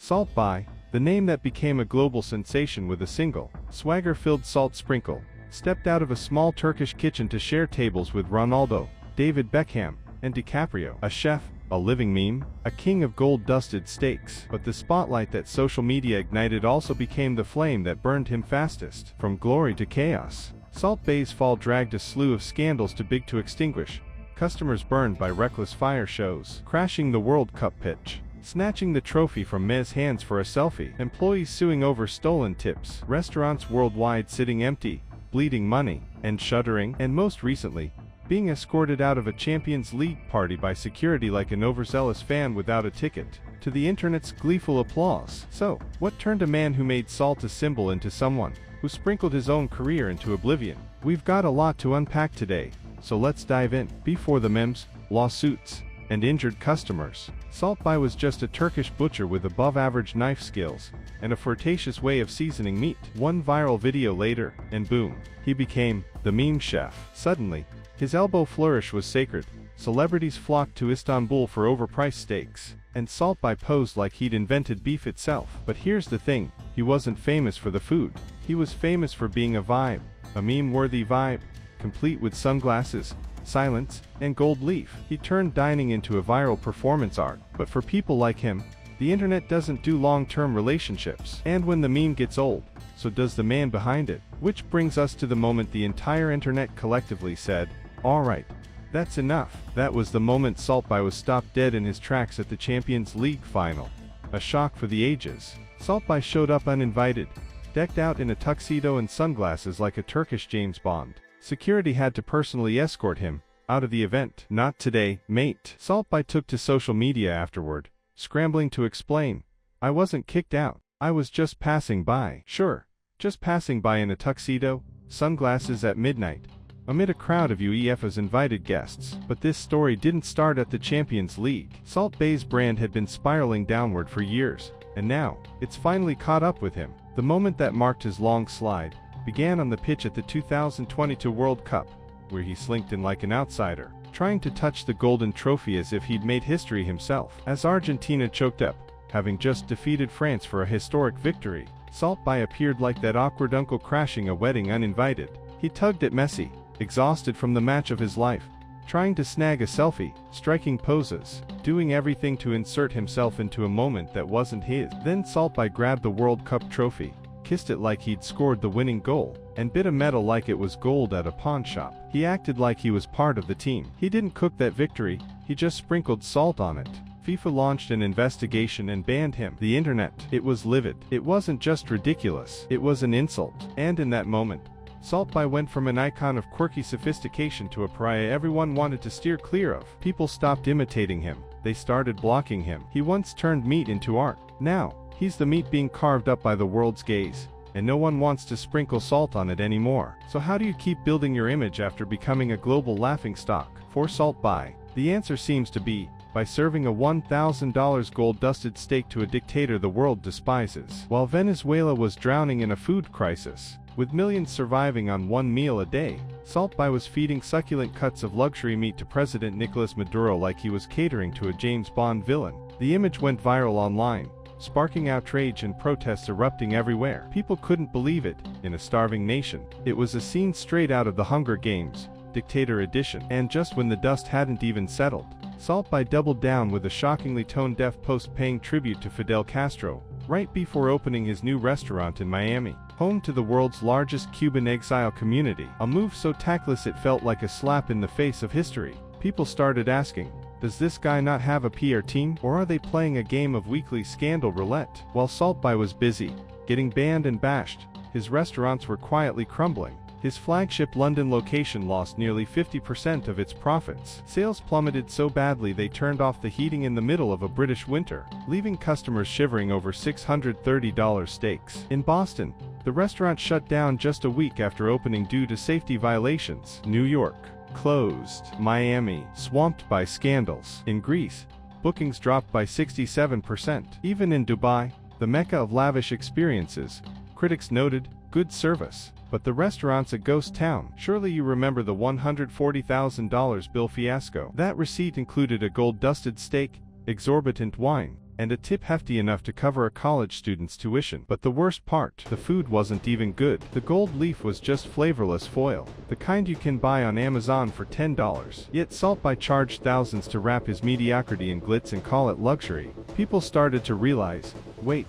Salt Bae, the name that became a global sensation with a single, swagger-filled salt sprinkle, stepped out of a small Turkish kitchen to share tables with Ronaldo, David Beckham, and DiCaprio. A chef, a living meme, a king of gold-dusted steaks. But the spotlight that social media ignited also became the flame that burned him fastest. From glory to chaos, Salt Bae's fall dragged a slew of scandals too big to extinguish. Customers burned by reckless fire shows, crashing the World Cup pitch, snatching the trophy from Meh's hands for a selfie, employees suing over stolen tips, restaurants worldwide sitting empty, bleeding money, and shuddering, and most recently, being escorted out of a Champions League party by security like an overzealous fan without a ticket, to the internet's gleeful applause. So, what turned a man who made salt a symbol into someone who sprinkled his own career into oblivion? We've got a lot to unpack today, so let's dive in. Before the memes, lawsuits, and injured customers, Salt Bae was just a Turkish butcher with above-average knife skills and a flirtatious way of seasoning meat. One viral video later, and boom, he became the meme chef. Suddenly, his elbow flourish was sacred. Celebrities flocked to Istanbul for overpriced steaks, and Salt Bae posed like he'd invented beef itself. But here's the thing, he wasn't famous for the food. He was famous for being a vibe, a meme-worthy vibe, complete with sunglasses, silence, and gold leaf. He turned dining into a viral performance art. But for people like him, the internet doesn't do long-term relationships. And when the meme gets old, so does the man behind it. Which brings us to the moment the entire internet collectively said, "Alright, that's enough." That was the moment Salt Bae was stopped dead in his tracks at the Champions League final. A shock for the ages. Salt Bae showed up uninvited, decked out in a tuxedo and sunglasses like a Turkish James Bond. Security had to personally escort him out of the event. "Not today, mate." Salt Bae took to social media afterward, scrambling to explain, "I wasn't kicked out. I was just passing by." Sure, just passing by in a tuxedo, sunglasses at midnight, amid a crowd of UEFA's invited guests. But this story didn't start at the Champions League. Salt Bae's brand had been spiraling downward for years, and now, it's finally caught up with him. The moment that marked his long slide began on the pitch at the 2022 World Cup, where he slinked in like an outsider, trying to touch the golden trophy as if he'd made history himself. As Argentina choked up, having just defeated France for a historic victory, Salt Bae appeared like that awkward uncle crashing a wedding uninvited. He tugged at Messi, exhausted from the match of his life, trying to snag a selfie, striking poses, doing everything to insert himself into a moment that wasn't his. Then Salt Bae grabbed the World Cup trophy, kissed it like he'd scored the winning goal, and bit a metal like it was gold at a pawn shop. He acted like he was part of the team. He didn't cook that victory, he just sprinkled salt on it. FIFA launched an investigation and banned him. The internet, it was livid. It wasn't just ridiculous, it was an insult. And in that moment, Salt Bae went from an icon of quirky sophistication to a pariah everyone wanted to steer clear of. People stopped imitating him, they started blocking him. He once turned meat into art. Now, he's the meat being carved up by the world's gaze, and no one wants to sprinkle salt on it anymore. So how do you keep building your image after becoming a global laughingstock? For Salt Bae, the answer seems to be, by serving a $1,000 gold-dusted steak to a dictator the world despises. While Venezuela was drowning in a food crisis, with millions surviving on one meal a day, Salt Bae was feeding succulent cuts of luxury meat to President Nicolas Maduro like he was catering to a James Bond villain. The image went viral online, sparking outrage and protests erupting everywhere. People couldn't believe it. In a starving nation, it was a scene straight out of the Hunger Games, Dictator Edition. And just when the dust hadn't even settled, Salt Bae doubled down with a shockingly tone-deaf post paying tribute to Fidel Castro, right before opening his new restaurant in Miami, home to the world's largest Cuban exile community. A move so tactless it felt like a slap in the face of history. People started asking, does this guy not have a PR team, or are they playing a game of weekly scandal roulette? While Salt Bae was busy, getting banned and bashed, his restaurants were quietly crumbling. His flagship London location lost nearly 50% of its profits. Sales plummeted so badly they turned off the heating in the middle of a British winter, leaving customers shivering over $630 steaks. In Boston, the restaurant shut down just a week after opening due to safety violations. New York, closed. Miami, swamped by scandals. In Greece, bookings dropped by 67%. Even in Dubai, the mecca of lavish experiences, critics noted, good service. But the restaurant's a ghost town. Surely you remember the $140,000 bill fiasco. That receipt included a gold-dusted steak, exorbitant wine, and a tip hefty enough to cover a college student's tuition. But the worst part, the food wasn't even good. The gold leaf was just flavorless foil, the kind you can buy on Amazon for $10. Yet Saltby charged thousands to wrap his mediocrity in glitz and call it luxury. People started to realize, wait,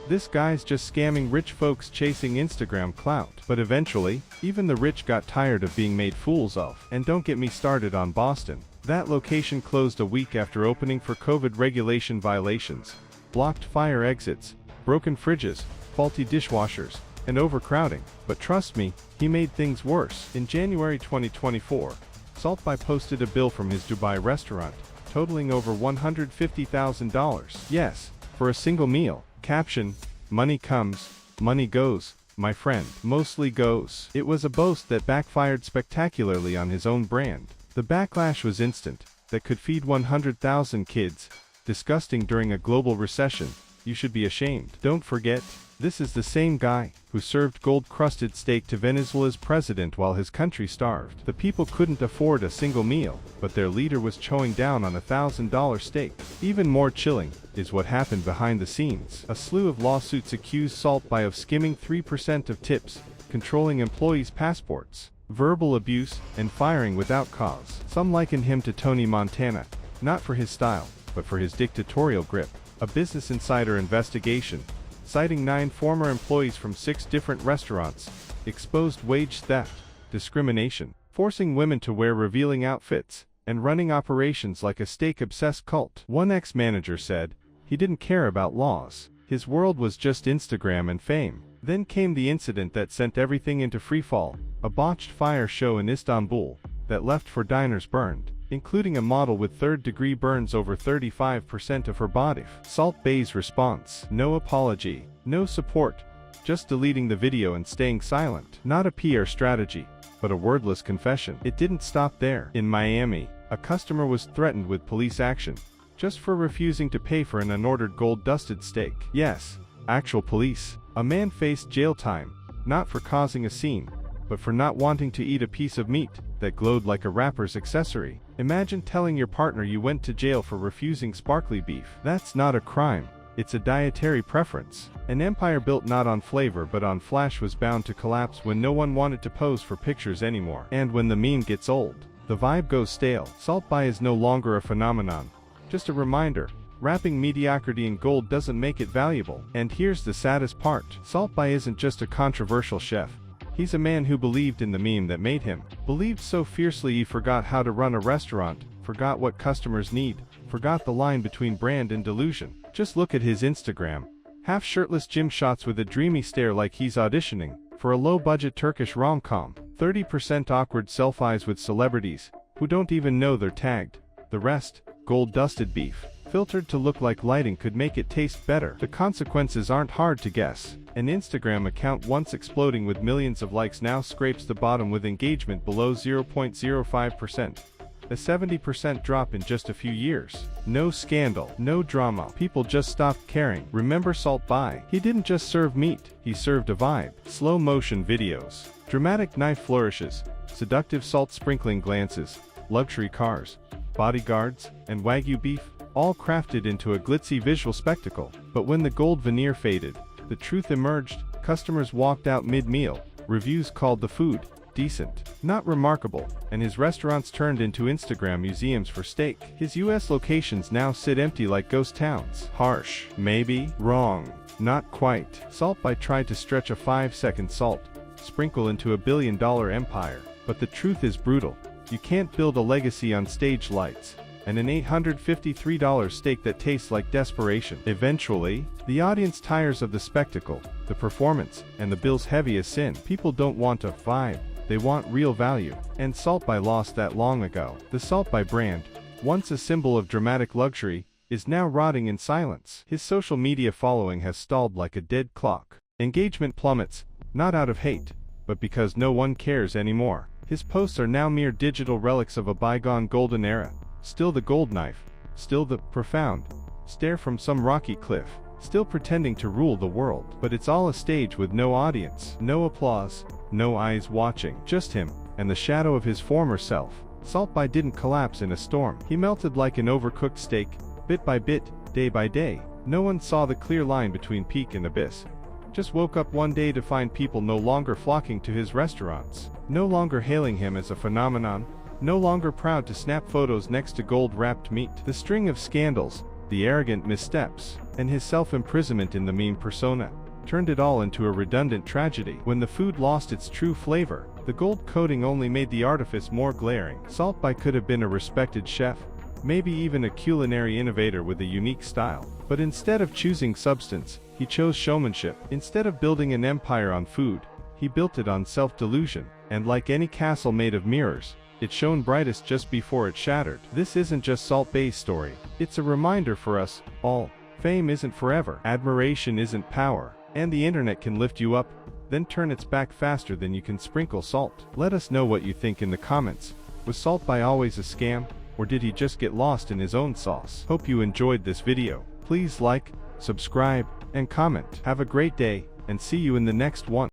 this guy's just scamming rich folks chasing Instagram clout. But eventually, even the rich got tired of being made fools of. And don't get me started on Boston. That location closed a week after opening for COVID regulation violations, blocked fire exits, broken fridges, faulty dishwashers, and overcrowding. But trust me, he made things worse. In January 2024, Saltby posted a bill from his Dubai restaurant, totaling over $150,000. Yes, for a single meal. Caption: money comes, money goes, my friend. Mostly goes. It was a boast that backfired spectacularly on his own brand. The backlash was instant. That could feed 100,000 kids. Disgusting during a global recession. You should be ashamed. Don't forget, this is the same guy who served gold-crusted steak to Venezuela's president while his country starved. The people couldn't afford a single meal, but their leader was chowing down on a $1,000 steak. Even more chilling is what happened behind the scenes. A slew of lawsuits accused Saltby of skimming 3% of tips, controlling employees' passports, verbal abuse, and firing without cause. Some liken him to Tony Montana, not for his style, but for his dictatorial grip. A Business Insider investigation, citing 9 former employees from 6 different restaurants, exposed wage theft, discrimination, forcing women to wear revealing outfits, and running operations like a steak-obsessed cult. One ex-manager said, he didn't care about laws. His world was just Instagram and fame. Then came the incident that sent everything into freefall, a botched fire show in Istanbul that left 4 diners burned, including a model with third-degree burns over 35% of her body. Saltby's response: no apology, no support, just deleting the video and staying silent. Not a PR strategy, but a wordless confession. It didn't stop there. In Miami, a customer was threatened with police action, just for refusing to pay for an unordered gold-dusted steak. Yes, actual police. A man faced jail time, not for causing a scene, but for not wanting to eat a piece of meat that glowed like a rapper's accessory. Imagine telling your partner you went to jail for refusing sparkly beef. That's not a crime, it's a dietary preference. An empire built not on flavor but on flash was bound to collapse when no one wanted to pose for pictures anymore. And when the meme gets old, the vibe goes stale. Saltby is no longer a phenomenon, just a reminder. Wrapping mediocrity in gold doesn't make it valuable. And here's the saddest part. Saltby isn't just a controversial chef. He's a man who believed in the meme that made him. Believed so fiercely he forgot how to run a restaurant, forgot what customers need, forgot the line between brand and delusion. Just look at his Instagram. Half-shirtless gym shots with a dreamy stare like he's auditioning for a low-budget Turkish rom-com. 30% awkward selfies with celebrities who don't even know they're tagged. The rest, gold-dusted beef, filtered to look like lighting could make it taste better. The consequences aren't hard to guess. An Instagram account once exploding with millions of likes now scrapes the bottom with engagement below 0.05%. A 70% drop in just a few years. No scandal, no drama. People just stopped caring. Remember Saltby? He didn't just serve meat, he served a vibe. Slow motion videos, dramatic knife flourishes, seductive salt sprinkling glances, luxury cars, bodyguards, and Wagyu beef, all crafted into a glitzy visual spectacle. But when the gold veneer faded, the truth emerged. Customers walked out mid-meal. Reviews called the food decent, not remarkable, and his restaurants turned into Instagram museums for steak. His US locations now sit empty like ghost towns. Harsh, maybe? Wrong. Not quite. Saltby tried to stretch a 5-second salt sprinkle into a billion-dollar empire. But the truth is brutal. You can't build a legacy on stage lights and an $853 steak that tastes like desperation. Eventually, the audience tires of the spectacle, the performance, and the bill's heavy as sin. People don't want a vibe, they want real value. And Saltby lost that long ago. The Saltby brand, once a symbol of dramatic luxury, is now rotting in silence. His social media following has stalled like a dead clock. Engagement plummets, not out of hate, but because no one cares anymore. His posts are now mere digital relics of a bygone golden era. Still the gold knife, still the profound stare from some rocky cliff, still pretending to rule the world. But it's all a stage with no audience, no applause, no eyes watching, just him and the shadow of his former self. Saltby didn't collapse in a storm. He melted like an overcooked steak, bit by bit, day by day. No one saw the clear line between peak and abyss. Just woke up one day to find people no longer flocking to his restaurants, no longer hailing him as a phenomenon, no longer proud to snap photos next to gold-wrapped meat. The string of scandals, the arrogant missteps, and his self-imprisonment in the meme persona turned it all into a redundant tragedy. When the food lost its true flavor, the gold coating only made the artifice more glaring. Saltby could have been a respected chef, maybe even a culinary innovator with a unique style. But instead of choosing substance, he chose showmanship. Instead of building an empire on food, he built it on self-delusion. And like any castle made of mirrors, it shone brightest just before it shattered. This isn't just Salt Bae's story. It's a reminder for us all. Fame isn't forever. Admiration isn't power. And the internet can lift you up, then turn its back faster than you can sprinkle salt. Let us know what you think in the comments. Was Saltby always a scam, or did he just get lost in his own sauce? Hope you enjoyed this video. Please like, subscribe, and comment. Have a great day, and see you in the next one.